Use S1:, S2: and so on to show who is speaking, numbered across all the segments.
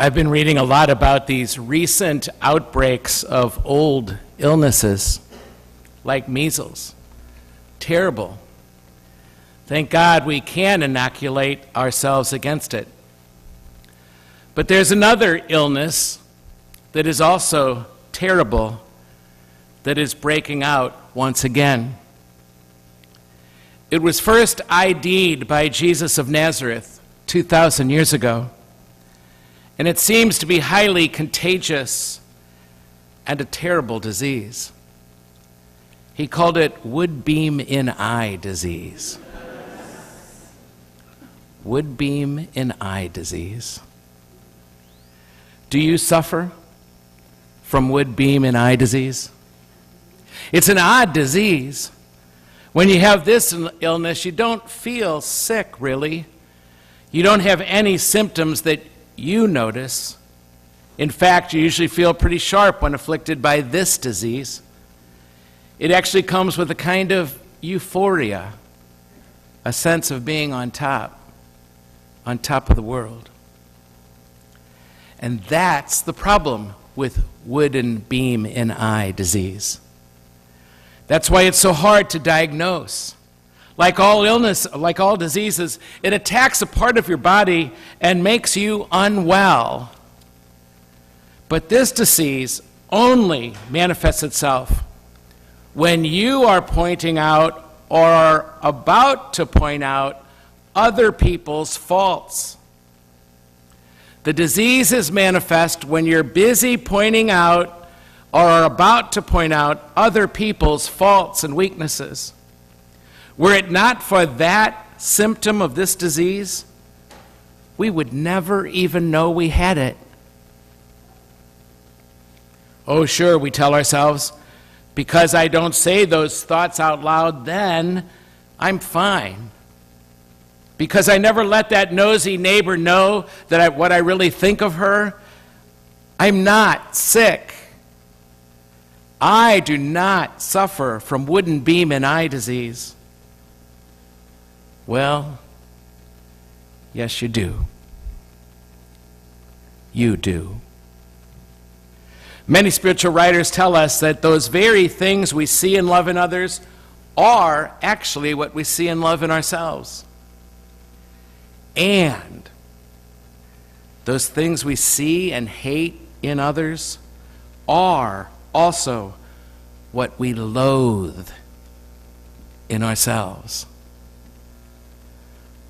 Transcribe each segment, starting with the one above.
S1: I've been reading a lot about these recent outbreaks of old illnesses, like measles. Terrible. Thank God we can inoculate ourselves against it. But there's another illness that is also terrible that is breaking out once again. It was first ID'd by Jesus of Nazareth 2,000 years ago. And it seems to be highly contagious and a terrible disease. He called it wood beam in eye disease. Wood beam in eye disease. Do you suffer from wood beam in eye disease? It's an odd disease. When you have this illness, you don't feel sick, really. You don't have any symptoms that you notice. In fact, you usually feel pretty sharp when afflicted by this disease. It actually comes with a kind of euphoria, a sense of being on top of the world. And that's the problem with wooden beam in eye disease. That's why it's so hard to diagnose. Like all illness, like all diseases, it attacks a part of your body and makes you unwell. But this disease only manifests itself when you are pointing out or are about to point out other people's faults. The disease is manifest when you're busy pointing out or are about to point out other people's faults and weaknesses. Were it not for that symptom of this disease, we would never even know we had it. Oh, sure, we tell ourselves, because I don't say those thoughts out loud then, I'm fine. Because I never let that nosy neighbor know that what I really think of her, I'm not sick. I do not suffer from wooden beam in eye disease. Well, yes, you do. You do. Many spiritual writers tell us that those very things we see and love in others are actually what we see and love in ourselves. And those things we see and hate in others are also what we loathe in ourselves.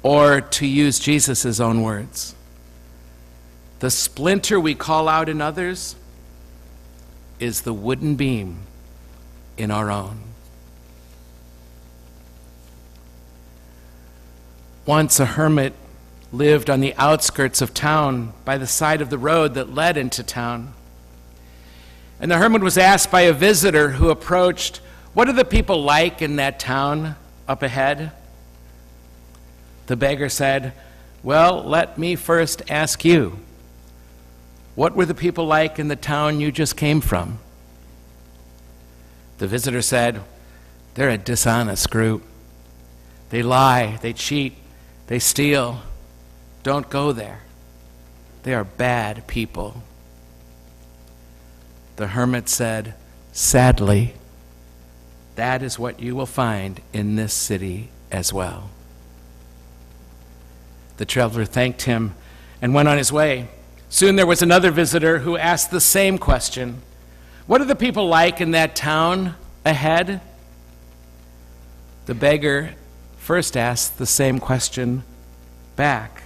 S1: Or to use Jesus' own words, the splinter we call out in others is the wooden beam in our own. Once a hermit lived on the outskirts of town by the side of the road that led into town. And the hermit was asked by a visitor who approached, "What are the people like in that town up ahead?" The beggar said, "Well, let me first ask you, what were the people like in the town you just came from?" The visitor said, "They're a dishonest group. They lie, they cheat, they steal. Don't go there. They are bad people." The hermit said, "Sadly, that is what you will find in this city as well." The traveler thanked him and went on his way. Soon there was another visitor who asked the same question. "What are the people like in that town ahead?" The beggar first asked the same question back.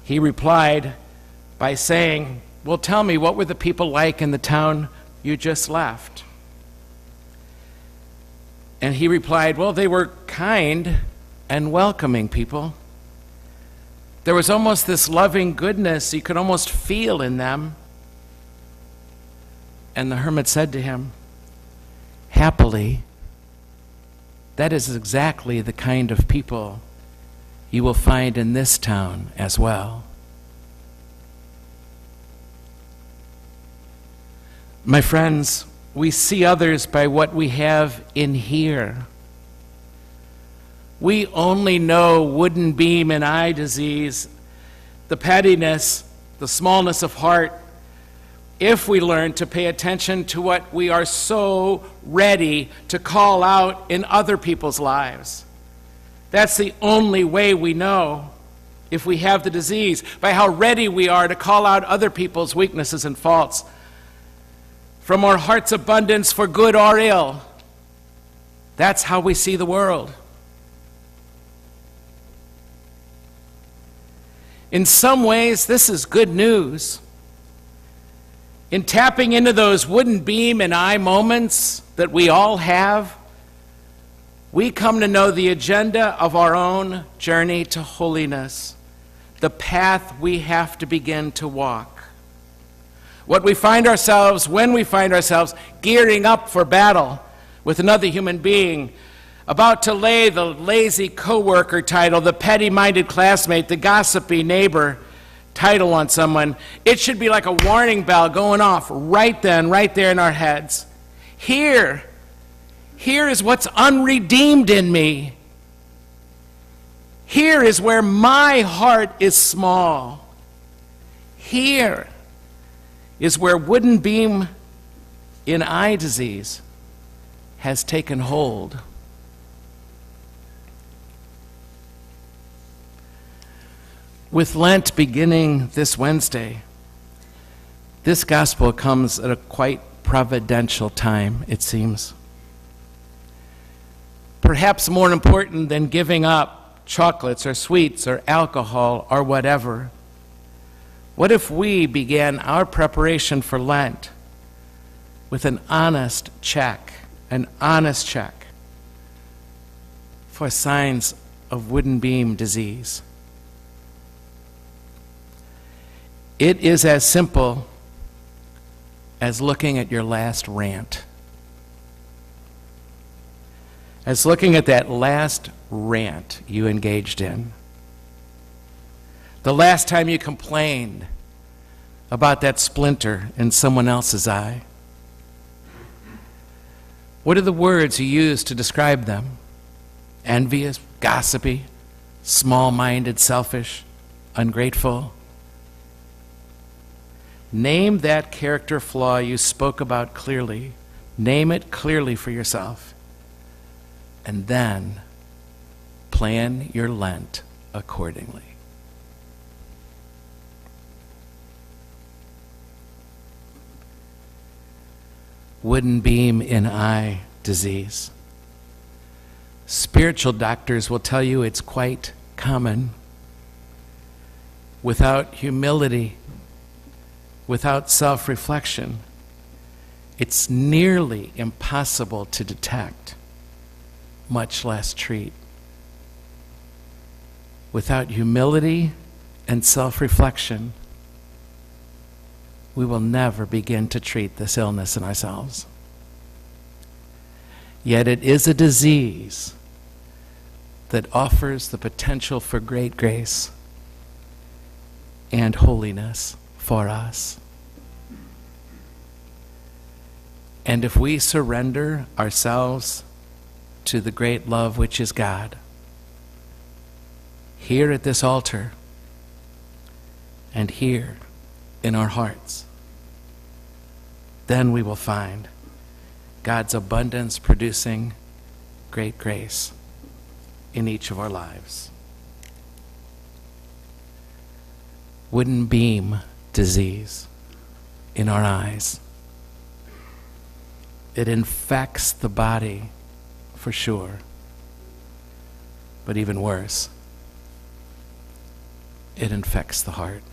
S1: He replied by saying, "Well, tell me, what were the people like in the town you just left?" And he replied, "Well, they were kind and welcoming people. There was almost this loving goodness you could almost feel in them." And the hermit said to him, "Happily, that is exactly the kind of people you will find in this town as well." My friends, we see others by what we have in here. We only know wooden beam and eye disease, the pettiness the smallness of heart, if we learn to pay attention to what we are so ready to call out in other people's lives. That's the only way we know if we have the disease, by how ready we are to call out other people's weaknesses and faults. From our heart's abundance for good or ill, that's how we see the world. In some ways, this is good news. In tapping into those wooden beam and eye moments that we all have, we come to know the agenda of our own journey to holiness, the path we have to begin to walk. When we find ourselves gearing up for battle with another human being, about to lay the lazy coworker title, the petty-minded classmate, the gossipy neighbor title on someone, it should be like a warning bell going off right then, right there in our heads. Here is what's unredeemed in me. Here is where my heart is small. Here is where wooden beam in eye disease has taken hold. With Lent beginning this Wednesday, this gospel comes at a quite providential time, it seems. Perhaps more important than giving up chocolates or sweets or alcohol or whatever, what if we began our preparation for Lent with an honest check for signs of wooden beam disease? It is as simple as looking at your last rant. As looking at that last rant you engaged in. The last time you complained about that splinter in someone else's eye. What are the words you use to describe them? Envious, gossipy, small-minded, selfish, ungrateful? Name that character flaw you spoke about clearly. Name it clearly for yourself. And then plan your Lent accordingly. Wooden beam in eye disease. Spiritual doctors will tell you it's quite common. Without humility, without self-reflection, it's nearly impossible to detect, much less treat. Without humility and self-reflection, we will never begin to treat this illness in ourselves. Yet it is a disease that offers the potential for great grace and holiness for us. And if we surrender ourselves to the great love which is God, here at this altar and here in our hearts, then we will find God's abundance producing great grace in each of our lives. Wooden beam disease in our eyes. It infects the body for sure, but even worse, it infects the heart.